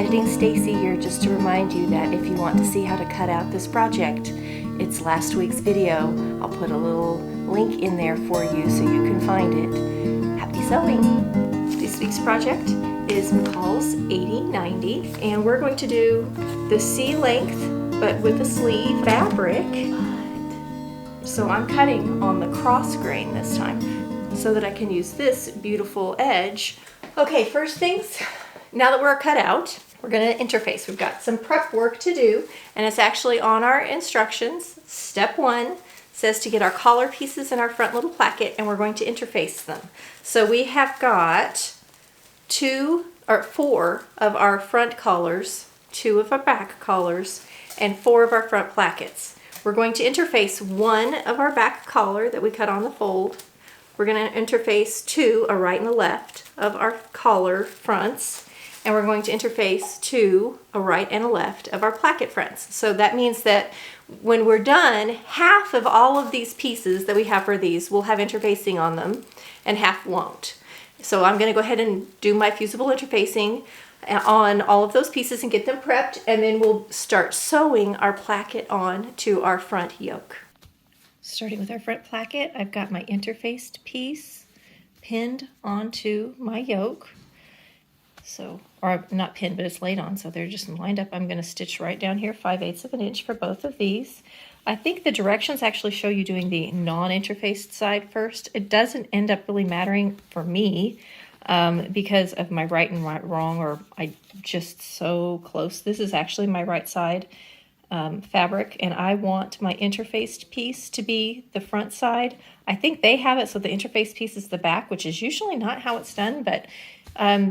Editing Stacy here, just to remind you that if you want to see how to cut out this project, it's last week's video. I'll put a little link in there for you so you can find it. Happy sewing! This week's project is McCalls 8090, and we're going to do the C length but with a sleeve fabric. So I'm cutting on the cross grain this time so that I can use this beautiful edge. Okay, first things, now that we're cut out, we're going to interface. We've got some prep work to do, and it's actually on our instructions. Step 1 says to get our collar pieces in our front little placket, and we're going to interface them. So we have got 4 of our front collars, 2 of our back collars, and 4 of our front plackets. We're going to interface 1 of our back collar that we cut on the fold. We're going to interface 2, a right and a left, of our collar fronts, and we're going to interface 2, a right and a left, of our placket fronts. So that means that when we're done, half of all of these pieces that we have for these will have interfacing on them, and half won't. So I'm going to go ahead and do my fusible interfacing on all of those pieces and get them prepped, and then we'll start sewing our placket on to our front yoke. Starting with our front placket, I've got my interfaced piece pinned onto my yoke. So, or not pinned, but it's laid on, so they're just lined up. I'm going to stitch right down here 5/8 of an inch for both of these. I think the directions actually show you doing the non-interfaced side first. It doesn't end up really mattering for me because of my right and wrong, or I just so close. This is actually my right side fabric, and I want my interfaced piece to be the front side. I think they have it so the interfaced piece is the back, which is usually not how it's done, but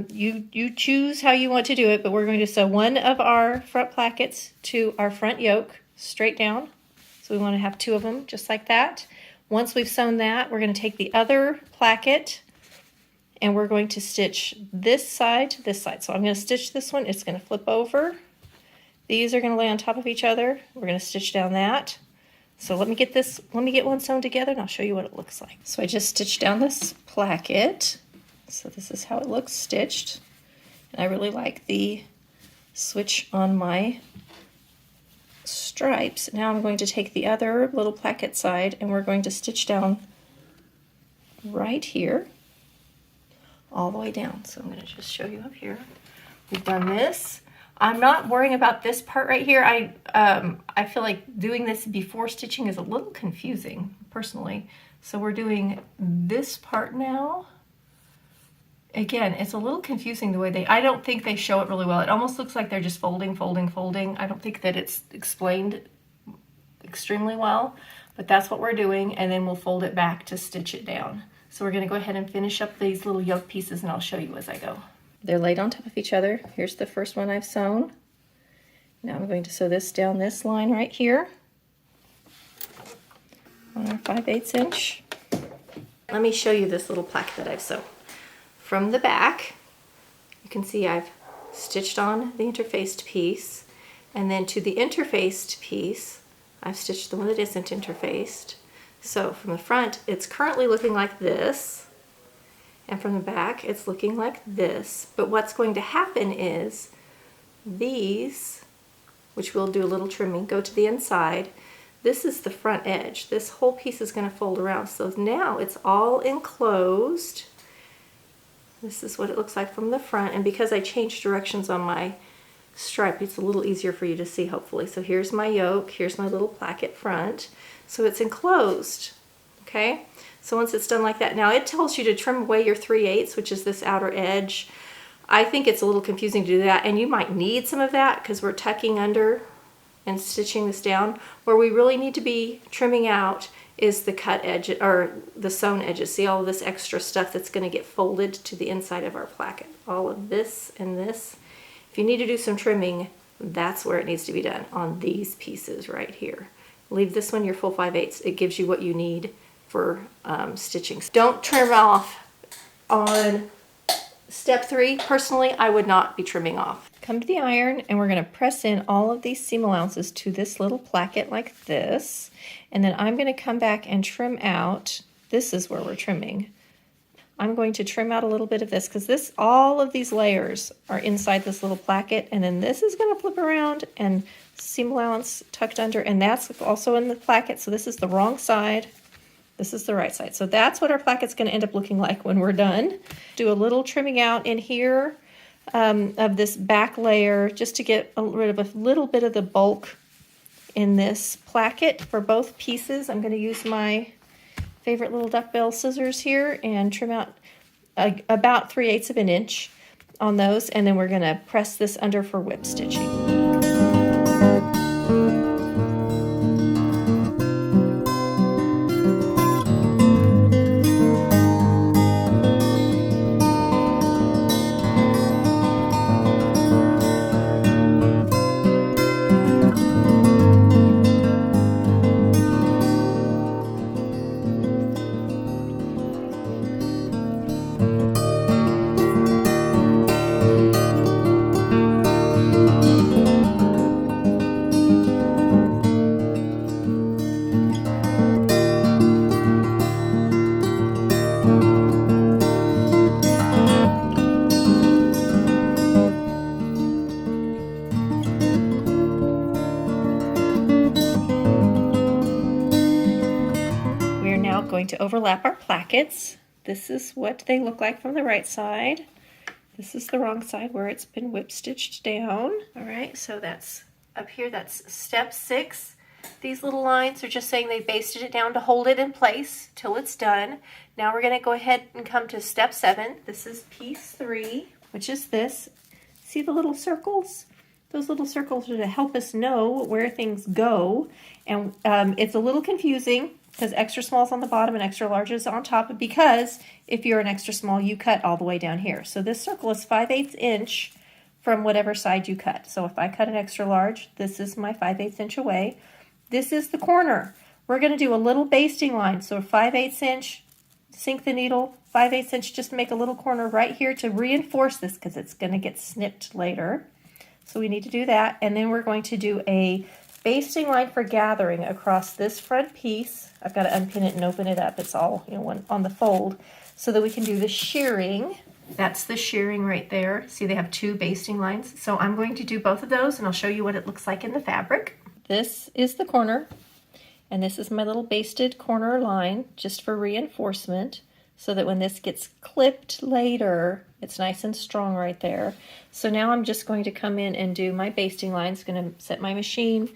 you choose how you want to do it. But we're going to sew 1 of our front plackets to our front yoke straight down. So we want to have 2 of them just like that. Once we've sewn that, we're going to take the other placket and we're going to stitch this side to this side. So I'm going to stitch this one, it's going to flip over. These are going to lay on top of each other. We're going to stitch down that. So let me get one sewn together and I'll show you what it looks like. So I just stitched down this placket. So this is how it looks stitched. And I really like the switch on my stripes. Now I'm going to take the other little placket side and we're going to stitch down right here, all the way down. So I'm going to just show you up here. We've done this. I'm not worrying about this part right here. I feel like doing this before stitching is a little confusing, personally. So we're doing this part now. Again, it's a little confusing the way I don't think they show it really well. It almost looks like they're just folding, folding, folding. I don't think that it's explained extremely well, but that's what we're doing, and then we'll fold it back to stitch it down. So we're going to go ahead and finish up these little yoke pieces, and I'll show you as I go. They're laid on top of each other. Here's the first one I've sewn. Now I'm going to sew this down this line right here on our 5/8 inch. Let me show you this little placket that I've sewn. From the back, you can see I've stitched on the interfaced piece, and then to the interfaced piece, I've stitched the one that isn't interfaced. So from the front, it's currently looking like this. And from the back, it's looking like this. But what's going to happen is these, which we'll do a little trimming, go to the inside. This is the front edge. This whole piece is going to fold around. So now it's all enclosed. This is what it looks like from the front. And because I changed directions on my stripe, it's a little easier for you to see, hopefully. So here's my yoke. Here's my little placket front. So it's enclosed. Okay? So once it's done like that, now it tells you to trim away your 3/8, which is this outer edge. I think it's a little confusing to do that, and you might need some of that because we're tucking under and stitching this down. Where we really need to be trimming out is the cut edge, or the sewn edges. See all of this extra stuff that's going to get folded to the inside of our placket. All of this and this. If you need to do some trimming, that's where it needs to be done, on these pieces right here. Leave this one your full 5/8. It gives you what you need for stitching. Don't trim off on step 3. Personally, I would not be trimming off. Come to the iron, and we're going to press in all of these seam allowances to this little placket like this, and then I'm going to come back and trim out. This is where we're trimming. I'm going to trim out a little bit of this because all of these layers are inside this little placket, and then this is going to flip around and seam allowance tucked under, and that's also in the placket. So this is the wrong side. This is the right side. So that's what our placket's going to end up looking like when we're done. Do a little trimming out in here of this back layer just to get rid of a little bit of the bulk in this placket for both pieces. I'm going to use my favorite little duckbill scissors here and trim out about 3/8 of an inch on those, and then we're going to press this under for whip stitching. Going to overlap our plackets. This is what they look like from the right side. This is the wrong side where it's been whip stitched down. All right, so that's up here, that's step 6. These little lines are just saying they basted it down to hold it in place till it's done. Now we're going to go ahead and come to step 7. This is piece 3, which is this. See the little circles? Those little circles are to help us know where things go. And it's a little confusing because extra small is on the bottom and extra large is on top, because if you're an extra small, you cut all the way down here. So this circle is 5/8 inch from whatever side you cut. So if I cut an extra large, this is my 5/8 inch away. This is the corner. We're going to do a little basting line. So 5/8 inch, sink the needle, 5/8 inch, just make a little corner right here to reinforce this because it's going to get snipped later. So we need to do that. And then we're going to do a basting line for gathering across this front piece. I've got to unpin it and open it up. It's all, on the fold, so that we can do the shearing. That's the shearing right there. See, they have 2 basting lines. So I'm going to do both of those, and I'll show you what it looks like in the fabric. This is the corner, and this is my little basted corner line just for reinforcement, so that when this gets clipped later, it's nice and strong right there. So now I'm just going to come in and do my basting lines. Going to set my machine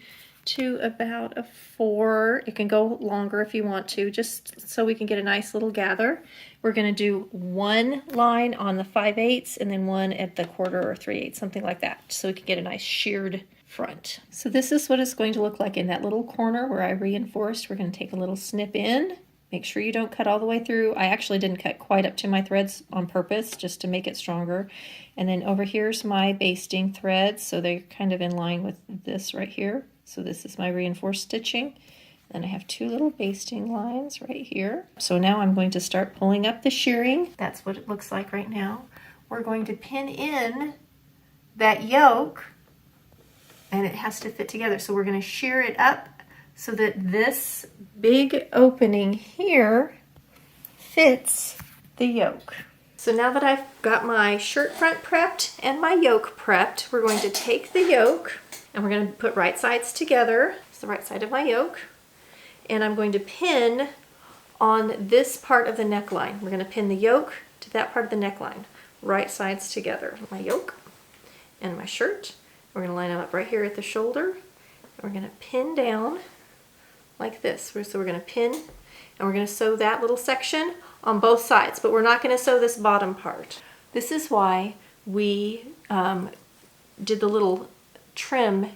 to about a 4. It can go longer if you want to, just so we can get a nice little gather. We're going to do 1 line on the 5/8 and then 1 at the 1/4 or 3/8, something like that, so we can get a nice sheared front. So this is what it's going to look like in that little corner where I reinforced. We're going to take a little snip in. Make sure you don't cut all the way through. I actually didn't cut quite up to my threads on purpose just to make it stronger. And then over here's my basting threads, so they're kind of in line with this right here. So this is my reinforced stitching. And I have 2 little basting lines right here. So now I'm going to start pulling up the shearing. That's what it looks like right now. We're going to pin in that yoke, and it has to fit together. So we're going to shear it up so that this big opening here fits the yoke. So now that I've got my shirt front prepped and my yoke prepped, we're going to take the yoke and we're going to put right sides together. It's the right side of my yoke. And I'm going to pin on this part of the neckline. We're going to pin the yoke to that part of the neckline. Right sides together. My yoke and my shirt. We're going to line them up right here at the shoulder. And we're going to pin down like this. So we're going to pin, and we're going to sew that little section on both sides, but we're not going to sew this bottom part. This is why we did the little trim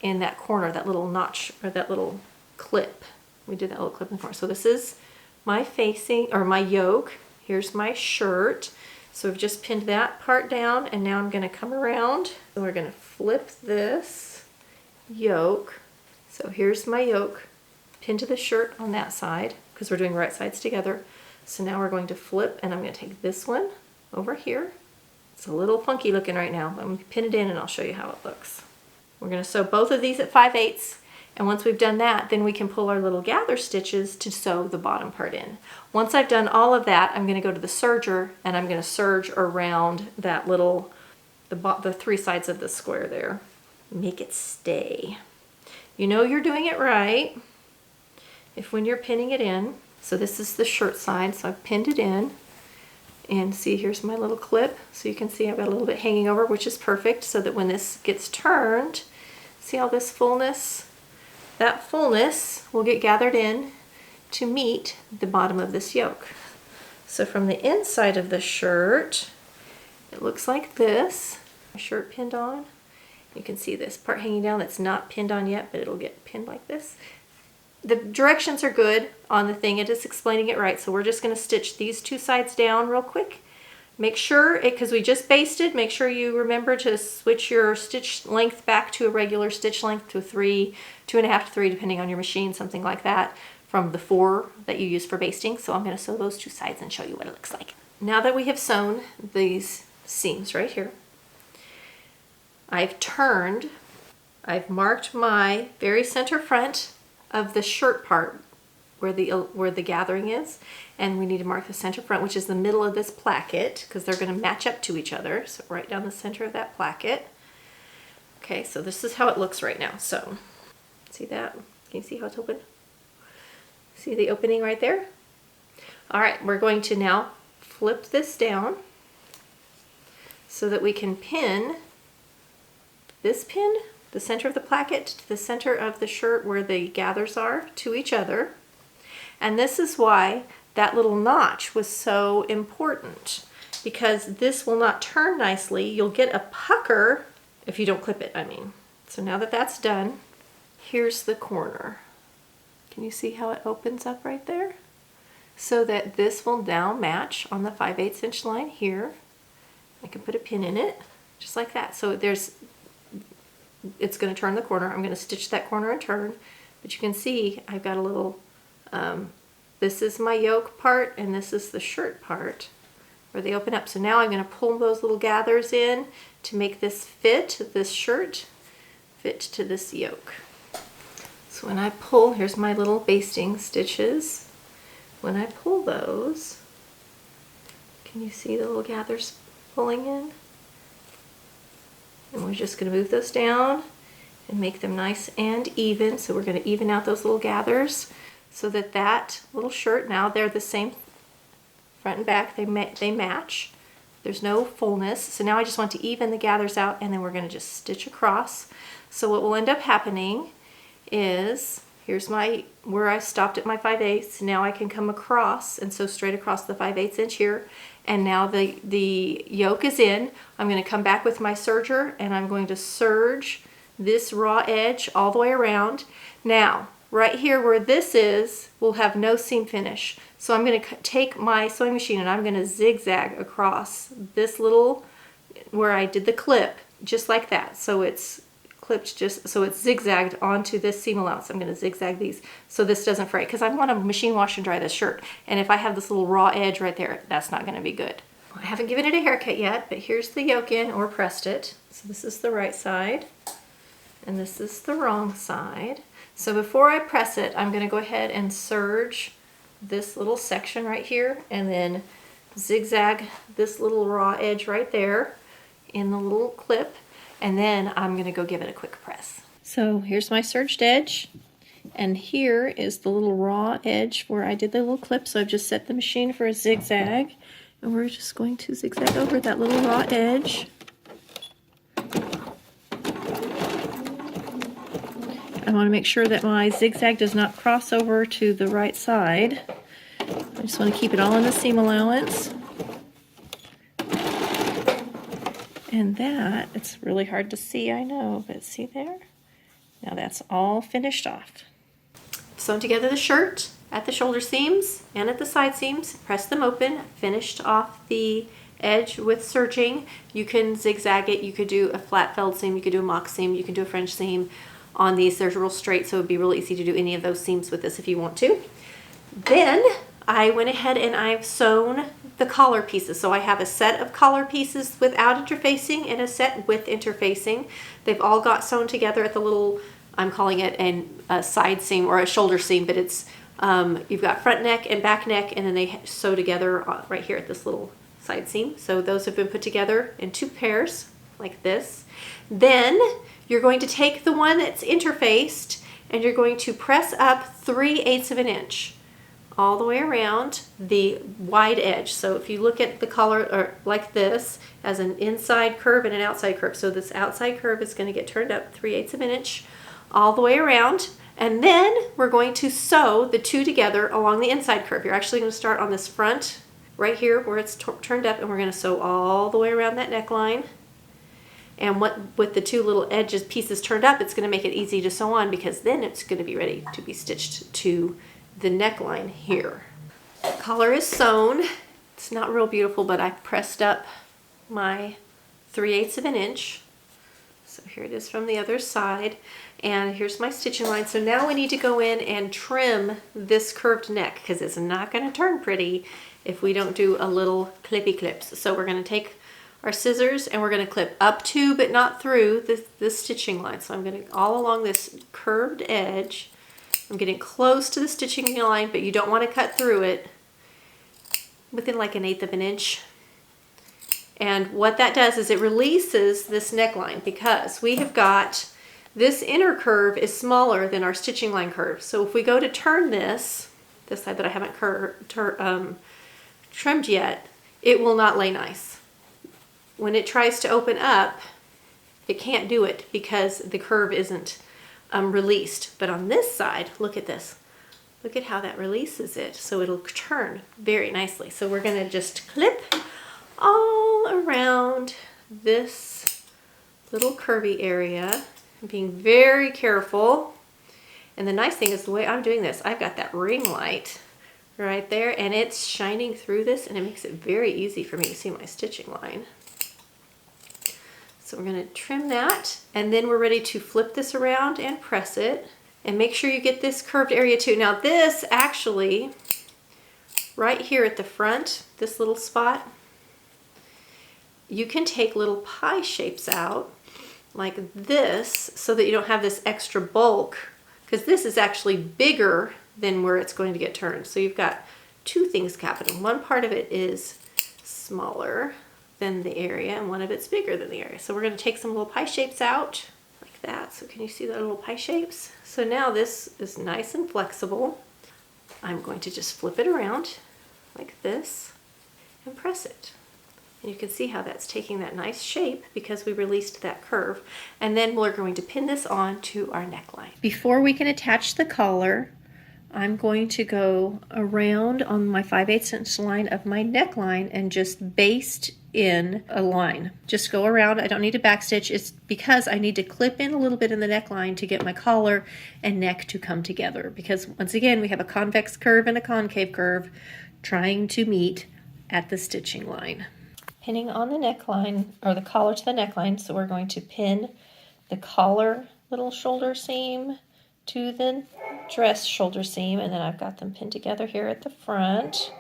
in that corner, that little notch, or that little clip. We did that little clip in the corner. So this is my facing, or my yoke. Here's my shirt. So we've just pinned that part down, and now I'm going to come around. So we're going to flip this yoke. So here's my yoke, pinned to the shirt on that side, because we're doing right sides together. So now we're going to flip, and I'm going to take this one over here. It's a little funky looking right now. I'm going to pin it in, and I'll show you how it looks. We're going to sew both of these at 5/8, And once we've done that, then we can pull our little gather stitches to sew the bottom part in. Once I've done all of that, I'm going to go to the serger and I'm going to serge around that little, the three sides of the square there. Make it stay. You know you're doing it right if when you're pinning it in. So this is the shirt side, so I've pinned it in. And see, here's my little clip. So you can see I've got a little bit hanging over, which is perfect, so that when this gets turned, see all this fullness? That fullness will get gathered in to meet the bottom of this yoke. So from the inside of the shirt, it looks like this. My shirt pinned on. You can see this part hanging down that's not pinned on yet, but it'll get pinned like this. The directions are good on the thing. It is explaining it right. So we're just going to stitch these two sides down real quick. Make sure, because we just basted, make sure you remember to switch your stitch length back to a regular stitch length to 3, 2.5 to 3, depending on your machine, something like that, from the 4 that you use for basting. So I'm going to sew those two sides and show you what it looks like. Now that we have sewn these seams right here, I've marked my very center front of the shirt part where the gathering is, and we need to mark the center front, which is the middle of this placket, because they're going to match up to each other. So right down the center of that placket. Okay, so this is how it looks right now. So see that? Can you see how it's open? See the opening right there? All right, we're going to now flip this down so that we can pin this pin, the center of the placket, to the center of the shirt where the gathers are, to each other. And this is why that little notch was so important, because this will not turn nicely. You'll get a pucker if you don't clip it, I mean. So now that that's done, here's the corner. Can you see how it opens up right there? So that this will now match on the 5/8 inch line here. I can put a pin in it, just like that. So it's going to turn the corner. I'm going to stitch that corner and turn, but you can see I've got a little, this is my yoke part and this is the shirt part where they open up. So now I'm going to pull those little gathers in to make this shirt fit to this yoke. So when I pull, here's my little basting stitches. When I pull those, can you see the little gathers pulling in? And we're just going to move those down and make them nice and even. So we're going to even out those little gathers so that that little shirt, now they're the same front and back, they match. There's no fullness. So now I just want to even the gathers out, and then we're going to just stitch across. So what will end up happening is, here's where I stopped at my 5/8. Now I can come across and sew straight across the 5/8 inch here. And now the yoke is in. I'm going to come back with my serger and I'm going to serge this raw edge all the way around. Now, right here where this is, will have no seam finish. So I'm going to take my sewing machine and I'm going to zigzag across this little, where I did the clip, just like that. So it's clipped so it's zigzagged onto this seam allowance. I'm going to zigzag these so this doesn't fray, because I want to machine wash and dry this shirt, and if I have this little raw edge right there, that's not going to be good. I haven't given it a haircut yet, but here's the yoke in, or pressed it. So this is the right side and this is the wrong side. So before I press it, I'm going to go ahead and serge this little section right here and then zigzag this little raw edge right there in the little clip. And then I'm going to go give it a quick press. So here's my serged edge, and here is the little raw edge where I did the little clip. So I've just set the machine for a zigzag, and we're just going to zigzag over that little raw edge. I want to make sure that my zigzag does not cross over to the right side. I just want to keep it all in the seam allowance. And that, it's really hard to see, I know, but see there? Now that's all finished off. Sewn together the shirt at the shoulder seams and at the side seams, pressed them open, finished off the edge with serging. You can zigzag it, you could do a flat felled seam, you could do a mock seam, you can do a French seam. On these, they're real straight, so it would be really easy to do any of those seams with this if you want to. Then I went ahead and I've sewn the collar pieces. So I have a set of collar pieces without interfacing and a set with interfacing. They've all got sewn together at the little I'm calling it a side seam or a shoulder seam, but it's you've got front neck and back neck, and then they sew together right here at this little side seam. So those have been put together in 2 pairs like this. Then you're going to take the one that's interfaced and you're going to press up 3/8 of an inch all the way around the wide edge. So if you look at the collar or like this as an inside curve and an outside curve, so this outside curve is going to get turned up 3/8 of an inch all the way around, and then we're going to sew the 2 together along the inside curve. You're actually going to start on this front right here where it's turned up, and we're going to sew all the way around that neckline. And with the 2 little edges pieces turned up, it's going to make it easy to sew on, because then it's going to be ready to be stitched to the neckline here. The collar is sewn. It's not real beautiful, but I pressed up my 3/8 of an inch. So here it is from the other side, and here's my stitching line. So now we need to go in and trim this curved neck, because it's not going to turn pretty if we don't do a little clippy clips. So we're going to take our scissors and we're going to clip up to but not through this stitching line. So I'm going to all along this curved edge. I'm getting close to the stitching line, but you don't want to cut through it, within like 1/8 of an inch. And what that does is it releases this neckline, because we have got this inner curve is smaller than our stitching line curve. So if we go to turn this side that I haven't trimmed yet, it will not lay nice. When it tries to open up, it can't do it because the curve isn't released. But on this side, look at this. Look at how that releases it. So it'll turn very nicely. So we're going to just clip all around this little curvy area, being very careful. And the nice thing is, the way I'm doing this, I've got that ring light right there, and it's shining through this, and it makes it very easy for me to see my stitching line. So we're going to trim that, and then we're ready to flip this around and press it, and make sure you get this curved area too. Now this actually, right here at the front, this little spot, you can take little pie shapes out like this so that you don't have this extra bulk, because this is actually bigger than where it's going to get turned. So you've got 2 things happening. One part of it is smaller than the area, and one of it's bigger than the area. So we're going to take some little pie shapes out like that. So can you see the little pie shapes? So now this is nice and flexible. I'm going to just flip it around like this and press it. And you can see how that's taking that nice shape because we released that curve. And then we're going to pin this on to our neckline. Before we can attach the collar, I'm going to go around on my 5/8 inch line of my neckline and just baste in a line. Just go around. I don't need to backstitch. It's because I need to clip in a little bit in the neckline to get my collar and neck to come together, because once again we have a convex curve and a concave curve trying to meet at the stitching line. Pinning on the neckline, or the collar to the neckline, so we're going to pin the collar little shoulder seam to the dress shoulder seam, and then I've got them pinned together here at the front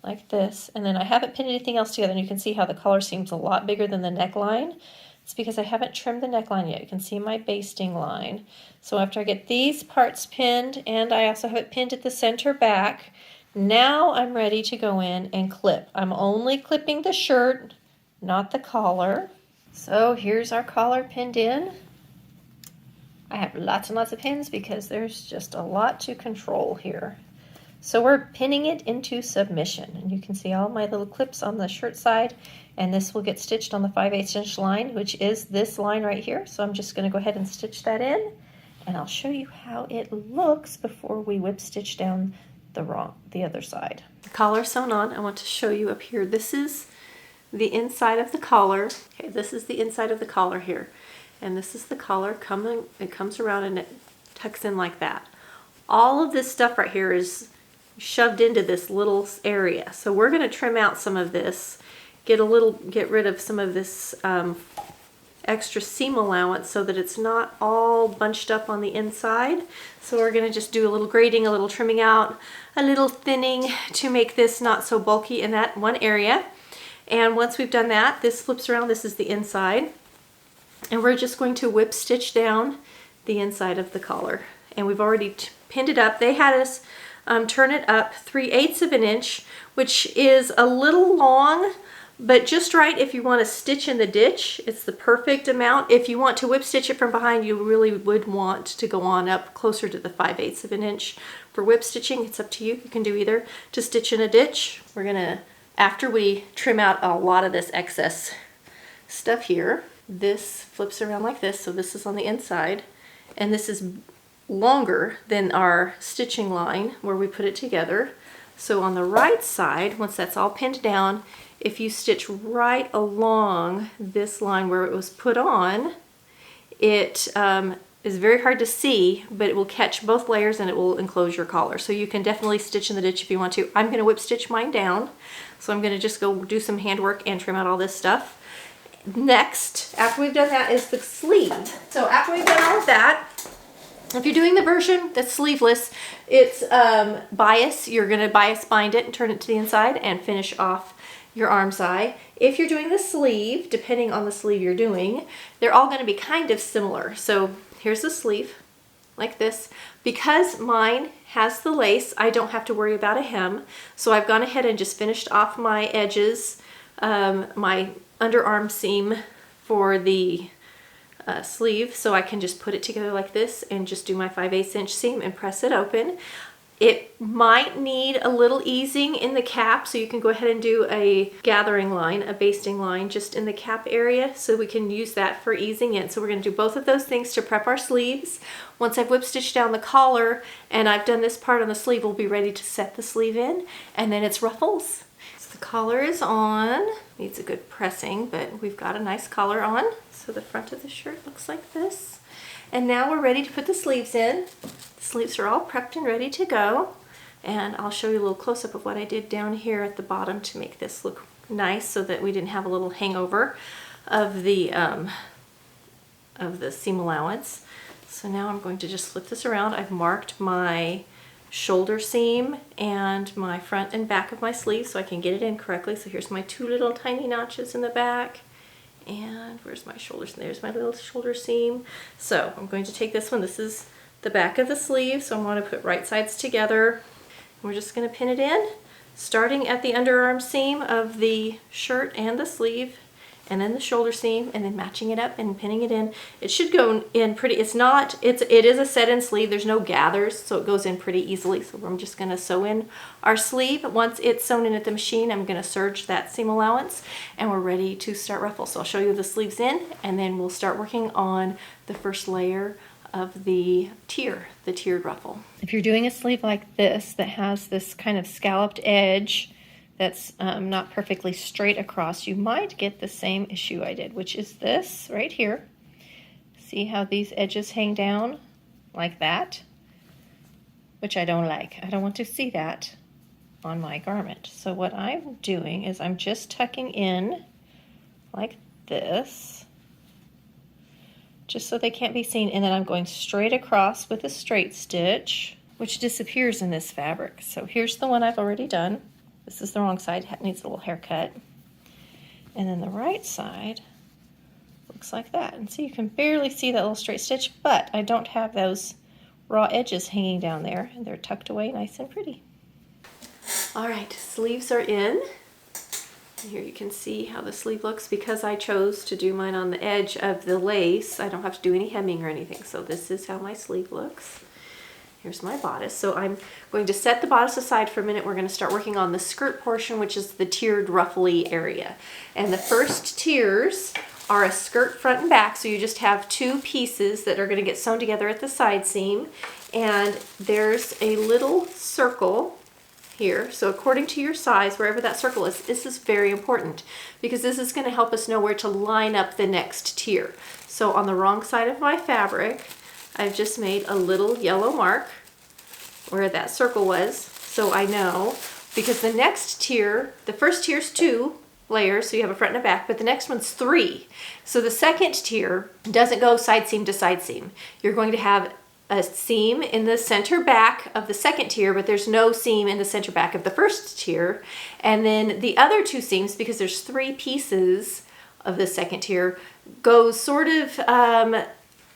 like this, and then I haven't pinned anything else together, and you can see how the collar seam's a lot bigger than the neckline. It's because I haven't trimmed the neckline yet. You can see my basting line. So after I get these parts pinned, and I also have it pinned at the center back, now I'm ready to go in and clip. I'm only clipping the shirt, not the collar. So here's our collar pinned in. I have lots and lots of pins because there's just a lot to control here. So we're pinning it into submission, and you can see all my little clips on the shirt side, and this will get stitched on the 5/8 inch line, which is this line right here. So I'm just going to go ahead and stitch that in, and I'll show you how it looks before we whip stitch down the other side. The collar sewn on. I want to show you up here. This is the inside of the collar. Okay, this is the inside of the collar here, and this is the collar coming. It comes around and it tucks in like that. All of this stuff right here is shoved into this little area. So we're going to trim out some of this, get rid of some of this extra seam allowance so that it's not all bunched up on the inside. So we're going to just do a little grading, a little trimming out, a little thinning to make this not so bulky in that one area. And once we've done that, this flips around. This is the inside. And we're just going to whip stitch down the inside of the collar. And we've already pinned it up. They had us turn it up 3/8 of an inch, which is a little long, but just right if you want to stitch in the ditch. It's the perfect amount. If you want to whip stitch it from behind, you really would want to go on up closer to the 5/8 of an inch. For whip stitching, it's up to you. You can do either. To stitch in a ditch, we're gonna, after we trim out a lot of this excess stuff here, this flips around like this, so this is on the inside, and this is longer than our stitching line where we put it together. So on the right side, once that's all pinned down, if you stitch right along this line where it was put on, it is very hard to see, but it will catch both layers and it will enclose your collar. So you can definitely stitch in the ditch if you want to. I'm going to whip stitch mine down, so I'm going to just go do some handwork and trim out all this stuff. Next, after we've done that, is the sleeve. So after we've done all of that, if you're doing the version that's sleeveless, it's bias. You're going to bias bind it and turn it to the inside and finish off your arm's eye. If you're doing the sleeve, depending on the sleeve you're doing, they're all going to be kind of similar. So here's the sleeve, like this. Because mine has the lace, I don't have to worry about a hem. So I've gone ahead and just finished off my edges, my underarm seam for the sleeve, so I can just put it together like this and just do my 5/8 inch seam and press it open. It might need a little easing in the cap, so you can go ahead and do a gathering line, a basting line just in the cap area, so we can use that for easing in. So we're going to do both of those things to prep our sleeves. Once I've whip stitched down the collar and I've done this part on the sleeve, we'll be ready to set the sleeve in, and then it's ruffles. So the collar is on. Needs a good pressing, but we've got a nice collar on. So the front of the shirt looks like this. And now we're ready to put the sleeves in. The sleeves are all prepped and ready to go. And I'll show you a little close-up of what I did down here at the bottom to make this look nice so that we didn't have a little hangover of the seam allowance. So now I'm going to just flip this around. I've marked my shoulder seam and my front and back of my sleeve so I can get it in correctly. So here's my two little tiny notches in the back. And where's my shoulders? There's my little shoulder seam. So I'm going to take this one. This is the back of the sleeve, so I'm going to put right sides together. We're just going to pin it in, starting at the underarm seam of the shirt and the sleeve, and then the shoulder seam, and then matching it up and pinning it in. It should go in pretty, it is a set-in sleeve. There's no gathers, so it goes in pretty easily. So I'm just going to sew in our sleeve. Once it's sewn in at the machine, I'm going to serge that seam allowance, and we're ready to start ruffles. So I'll show you the sleeves in, and then we'll start working on the first layer of the tiered ruffle. If you're doing a sleeve like this that has this kind of scalloped edge that's not perfectly straight across, you might get the same issue I did, which is this right here. See how these edges hang down like that? Which I don't like. I don't want to see that on my garment. So what I'm doing is I'm just tucking in like this, just so they can't be seen, and then I'm going straight across with a straight stitch, which disappears in this fabric. So here's the one I've already done. This is the wrong side, it needs a little haircut. And then the right side looks like that. And so you can barely see that little straight stitch, but I don't have those raw edges hanging down there. They're tucked away nice and pretty. All right, sleeves are in. Here you can see how the sleeve looks. Because I chose to do mine on the edge of the lace, I don't have to do any hemming or anything. So this is how my sleeve looks. Here's my bodice. So I'm going to set the bodice aside for a minute. We're going to start working on the skirt portion, which is the tiered ruffly area. And the first tiers are a skirt front and back. So you just have two pieces that are going to get sewn together at the side seam. And there's a little circle here. So according to your size, wherever that circle is, this is very important because this is going to help us know where to line up the next tier. So on the wrong side of my fabric, I've just made a little yellow mark where that circle was, so I know, because the next tier, the first tier is 2 layers, so you have a front and a back, but the next one's 3. So the second tier doesn't go side seam to side seam. You're going to have a seam in the center back of the second tier, but there's no seam in the center back of the first tier. And then the other 2 seams, because there's 3 pieces of the second tier, goes sort of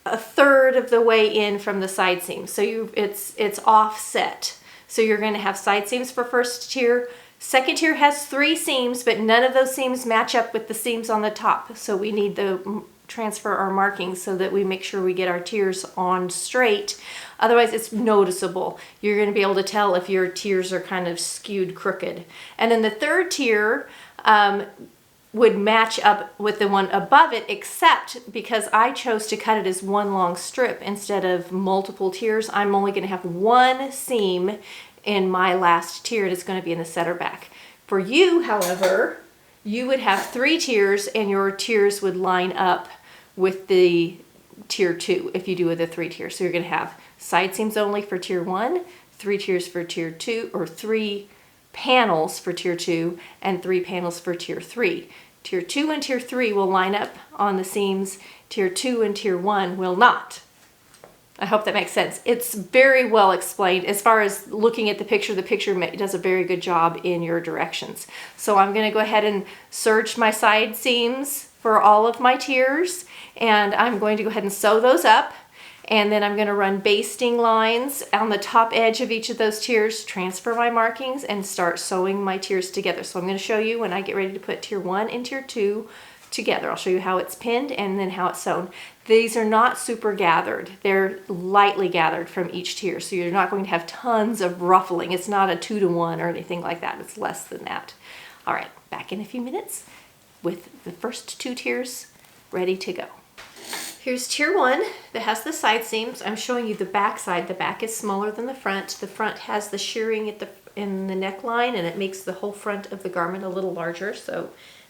a third of the way in from the side seam. So it's offset. So you're going to have side seams for first tier. Second tier has 3 seams, but none of those seams match up with the seams on the top. So we need to transfer our markings so that we make sure we get our tiers on straight. Otherwise it's noticeable. You're going to be able to tell if your tiers are kind of skewed crooked. And then the third tier would match up with the one above it, except because I chose to cut it as one long strip instead of multiple tiers, I'm only going to have 1 seam in my last tier, and it's going to be in the center back. For you, however, you would have 3 tiers, and your tiers would line up with the tier 2 if you do with a 3 tier. So you're going to have side seams only for tier 1, 3 tiers for tier 2, or 3 panels for tier 2, and 3 panels for tier 3. Tier 2 and tier 3 will line up on the seams. Tier 2 and tier 1 will not. I hope that makes sense. It's very well explained. As far as looking at the picture does a very good job in your directions. So I'm going to go ahead and serge my side seams for all of my tiers, and I'm going to go ahead and sew those up. And then I'm going to run basting lines on the top edge of each of those tiers, transfer my markings, and start sewing my tiers together. So I'm going to show you when I get ready to put tier 1 and tier 2 together. I'll show you how it's pinned and then how it's sewn. These are not super gathered. They're lightly gathered from each tier. So you're not going to have tons of ruffling. It's not a 2-to-1 or anything like that. It's less than that. All right, back in a few minutes with the first 2 tiers ready to go. Here's tier 1 that has the side seams. I'm showing you the back side. The back is smaller than the front. The front has the shirring in the neckline, and it makes the whole front of the garment a little larger. So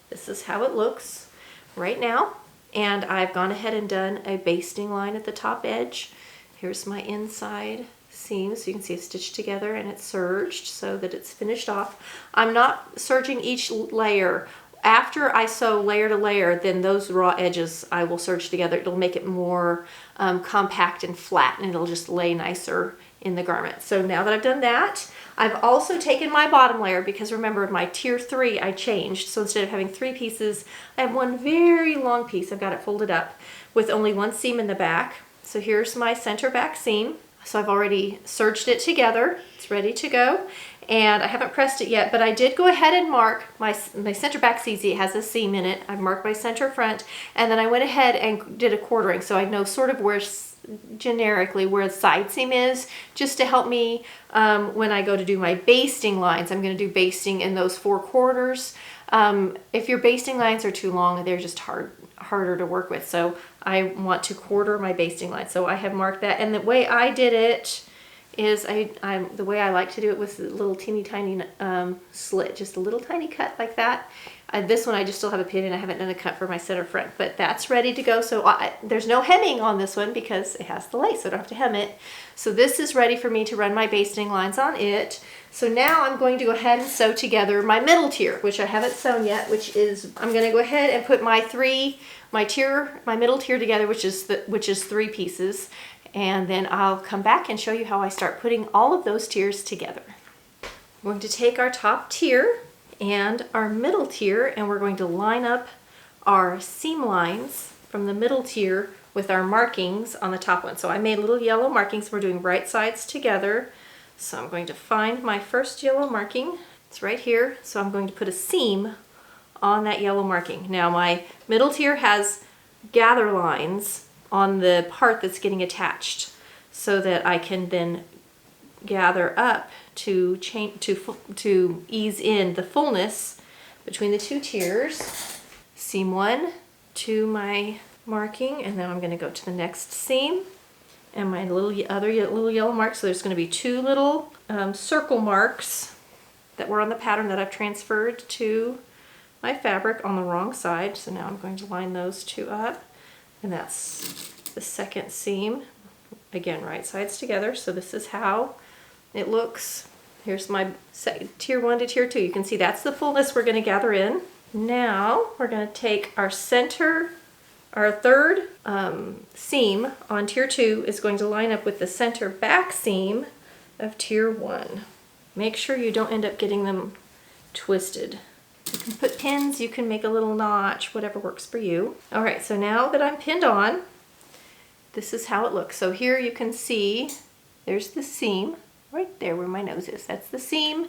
this is how it looks right now. And I've gone ahead and done a basting line at the top edge. Here's my inside seam, so you can see it's stitched together and it's serged so that it's finished off. I'm not serging each layer. After I sew layer to layer, then those raw edges I will serge together. It'll make it more compact and flat, and it'll just lay nicer in the garment. So now that I've done that, I've also taken my bottom layer, because remember my tier 3 I changed. So instead of having 3 pieces, I have one very long piece. I've got it folded up with only 1 seam in the back. So here's my center back seam. So I've already serged it together. It's ready to go. And I haven't pressed it yet, but I did go ahead and mark my center back's easy. It has a seam in it. I've marked my center front, and then I went ahead and did a quartering, so I know sort of where generically where the side seam is, just to help me when I go to do my basting lines. I'm going to do basting in those 4 quarters. If your basting lines are too long, they're just harder to work with. So I want to quarter my basting line. So I have marked that, and the way I did it is the way I like to do it with a little teeny tiny slit, just a little tiny cut like that. This one I just still have a pin, and I haven't done a cut for my center front, but that's ready to go. So there's no hemming on this one because it has the lace, so I don't have to hem it. So this is ready for me to run my basting lines on it. So now I'm going to go ahead and sew together my middle tier, which I haven't sewn yet, which is, I'm going to go ahead and put my middle tier together, which is 3 pieces. And then I'll come back and show you how I start putting all of those tiers together. We're going to take our top tier and our middle tier, and we're going to line up our seam lines from the middle tier with our markings on the top one. So I made little yellow markings. We're doing right sides together. So I'm going to find my first yellow marking. It's right here. So I'm going to put a seam on that yellow marking. Now my middle tier has gather lines on the part that's getting attached, so that I can then gather up to ease in the fullness between the 2 tiers. Seam 1 to my marking, and then I'm going to go to the next seam and my other little yellow mark. So there's going to be 2 little circle marks that were on the pattern that I've transferred to my fabric on the wrong side. So now I'm going to line those 2 up. And that's the second seam. Again, right sides together. So this is how it looks. Here's my tier 1 to tier 2. You can see that's the fullness we're going to gather in. Now we're going to take our third seam on tier 2 is going to line up with the center back seam of tier 1. Make sure you don't end up getting them twisted. You can put pins, you can make a little notch, whatever works for you. All right, so now that I'm pinned on, this is how it looks. So here you can see there's the seam right there where my nose is. That's the seam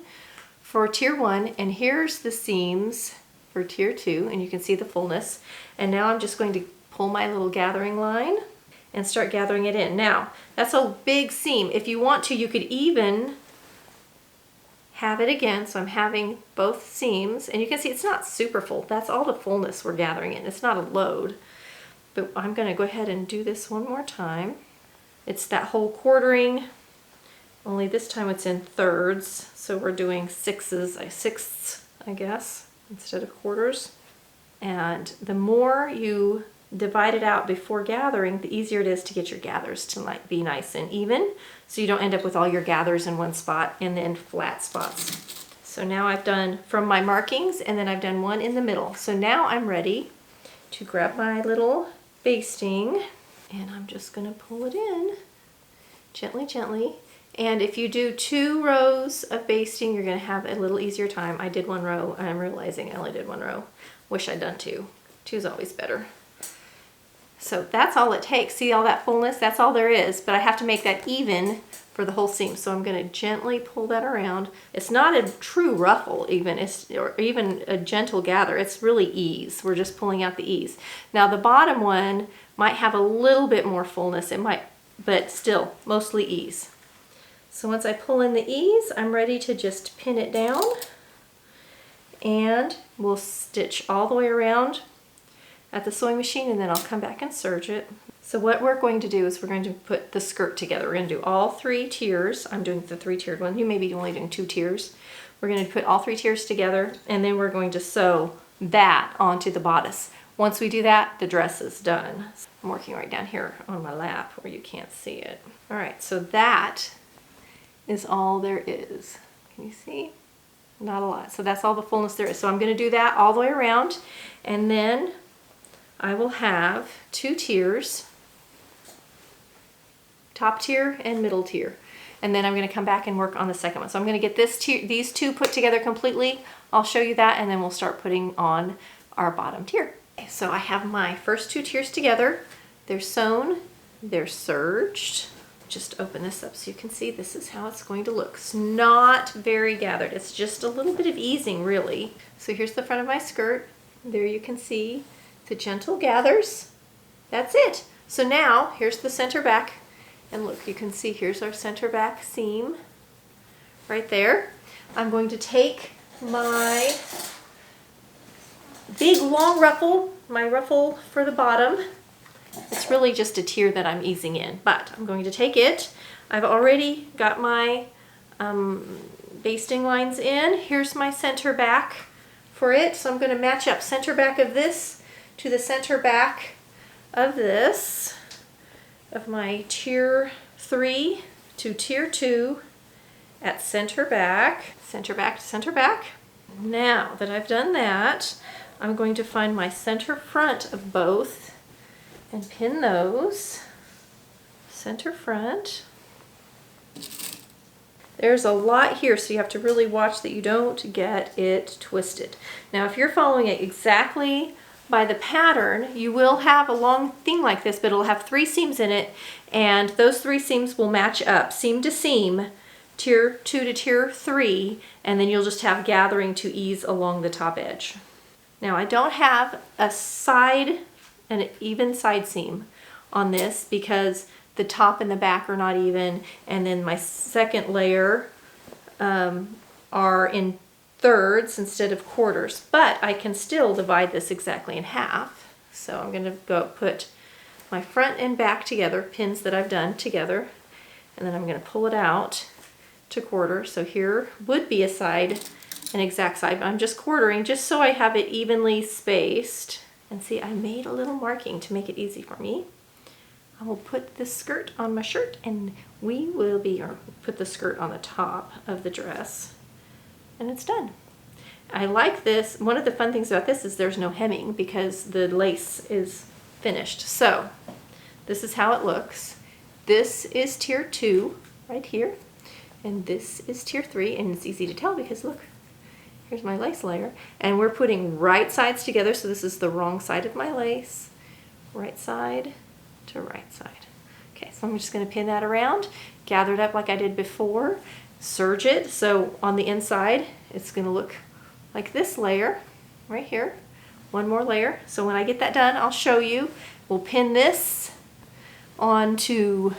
for tier 1, and here's the seams for tier 2, and you can see the fullness. And now I'm just going to pull my little gathering line and start gathering it in. Now, that's a big seam. If you want to, you could even have it again. So I'm having both seams, and you can see it's not super full. That's all the fullness we're gathering in. It's not a load. But I'm going to go ahead and do this one more time. It's that whole quartering, only this time it's in thirds. So we're doing sixths, I guess, instead of quarters. And the more you divide it out before gathering, the easier it is to get your gathers to be nice and even, so you don't end up with all your gathers in one spot and then flat spots. So now I've done from my markings, and then I've done one in the middle. So now I'm ready to grab my little basting, and I'm just going to pull it in gently, gently. And if you do 2 rows of basting, you're going to have a little easier time. I did 1 row, and I'm realizing I only did 1 row. Wish I'd done 2. 2 is always better. So that's all it takes. See all that fullness? That's all there is, but I have to make that even for the whole seam. So I'm going to gently pull that around. It's not a true ruffle even, or even a gentle gather. It's really ease. We're just pulling out the ease. Now the bottom one might have a little bit more fullness. It might, but still mostly ease. So once I pull in the ease, I'm ready to just pin it down, and we'll stitch all the way around at the sewing machine, and then I'll come back and serge it. So what we're going to do is we're going to put the skirt together. We're going to do all 3 tiers. I'm doing the 3-tiered one. You may be only doing 2 tiers. We're going to put all 3 tiers together, and then we're going to sew that onto the bodice. Once we do that, the dress is done. I'm working right down here on my lap where you can't see it. All right, so that is all there is. Can you see? Not a lot. So that's all the fullness there is. So I'm going to do that all the way around, and then I will have 2 tiers, top tier and middle tier. And then I'm going to come back and work on the second one. So I'm going to get these 2 put together completely. I'll show you that, and then we'll start putting on our bottom tier. Okay, so I have my first 2 tiers together. They're sewn, they're serged. Just open this up so you can see this is how it's going to look. It's not very gathered. It's just a little bit of easing, really. So here's the front of my skirt. There you can see the gentle gathers. That's it. So now here's the center back, and look, you can see here's our center back seam right there. I'm going to take my big long ruffle, my ruffle for the bottom. It's really just a tier that I'm easing in, but I'm going to take it. I've already got my basting lines in. Here's my center back for it. So I'm going to match up center back of this to the center back of this, of my tier 3 to tier 2 at center back to center back. Now that I've done that, I'm going to find my center front of both and pin those. Center front. There's a lot here, so you have to really watch that you don't get it twisted. Now if you're following it exactly by the pattern, you will have a long thing like this, but it'll have 3 seams in it, and those 3 seams will match up seam to seam, tier 2 to tier 3, and then you'll just have gathering to ease along the top edge. Now I don't have an even side seam on this because the top and the back are not even, and then my second layer are in thirds instead of quarters, but I can still divide this exactly in half. So I'm going to go put my front and back together, pins that I've done together, and then I'm going to pull it out to quarter. So here would be an exact side, but I'm just quartering just so I have it evenly spaced. And see, I made a little marking to make it easy for me. I will put this skirt on my shirt, and we will put the skirt on the top of the dress, and it's done. I like this. One of the fun things about this is there's no hemming because the lace is finished. So this is how it looks. This is tier 2 right here, and this is tier 3, and it's easy to tell because look, here's my lace layer, and we're putting right sides together, so this is the wrong side of my lace, right side to right side. Okay, so I'm just going to pin that around, gather it up like I did before, serge it. So on the inside, it's going to look like this layer right here. One more layer. So when I get that done, I'll show you. We'll pin this onto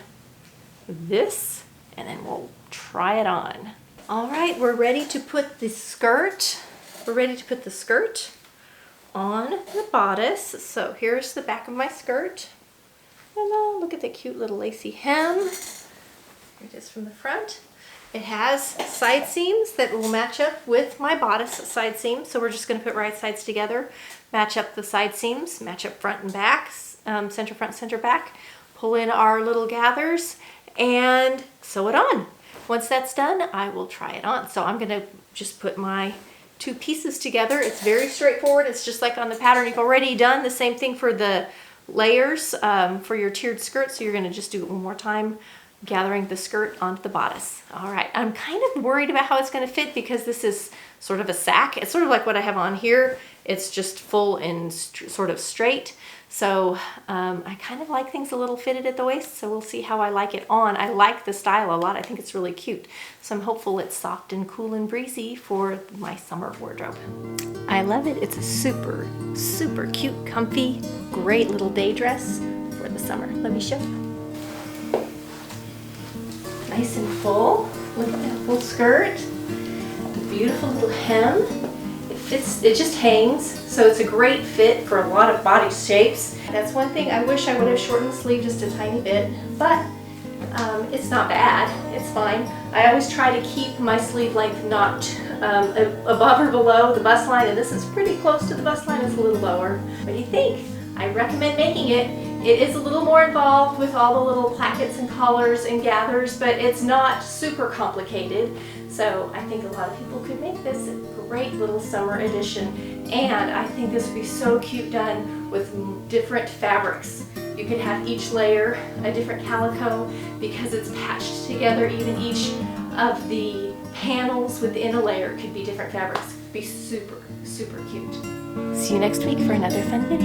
this, and then we'll try it on. All right, we're ready to put the skirt. We're ready to put the skirt on the bodice. So here's the back of my skirt. Hello, look at the cute little lacy hem. Here it is from the front. It has side seams that will match up with my bodice side seams. So we're just going to put right sides together, match up the side seams, match up front and back, center front, center back, pull in our little gathers, and sew it on. Once that's done, I will try it on. So I'm going to just put my 2 pieces together. It's very straightforward. It's just like on the pattern. You've already done the same thing for the layers for your tiered skirt. So you're going to just do it one more time, gathering the skirt onto the bodice. All right, I'm kind of worried about how it's going to fit because this is sort of a sack. It's sort of like what I have on here. It's just full and sort of straight. So I kind of like things a little fitted at the waist, so we'll see how I like it on. I like the style a lot. I think it's really cute. So I'm hopeful it's soft and cool and breezy for my summer wardrobe. I love it. It's a super, super cute, comfy, great little day dress for the summer. Let me show you. Nice and full. Look at that full skirt. Beautiful little hem. It fits, it just hangs, so it's a great fit for a lot of body shapes. That's one thing I wish I would have shortened the sleeve just a tiny bit, but it's not bad. It's fine. I always try to keep my sleeve length not above or below the bust line, and this is pretty close to the bust line. It's a little lower. What do you think? I recommend making it. It is a little more involved with all the little plackets and collars and gathers, but it's not super complicated. So I think a lot of people could make this a great little summer edition. And I think this would be so cute done with different fabrics. You could have each layer a different calico because it's patched together. Even each of the panels within a layer could be different fabrics. It would be super, super cute. See you next week for another fun video.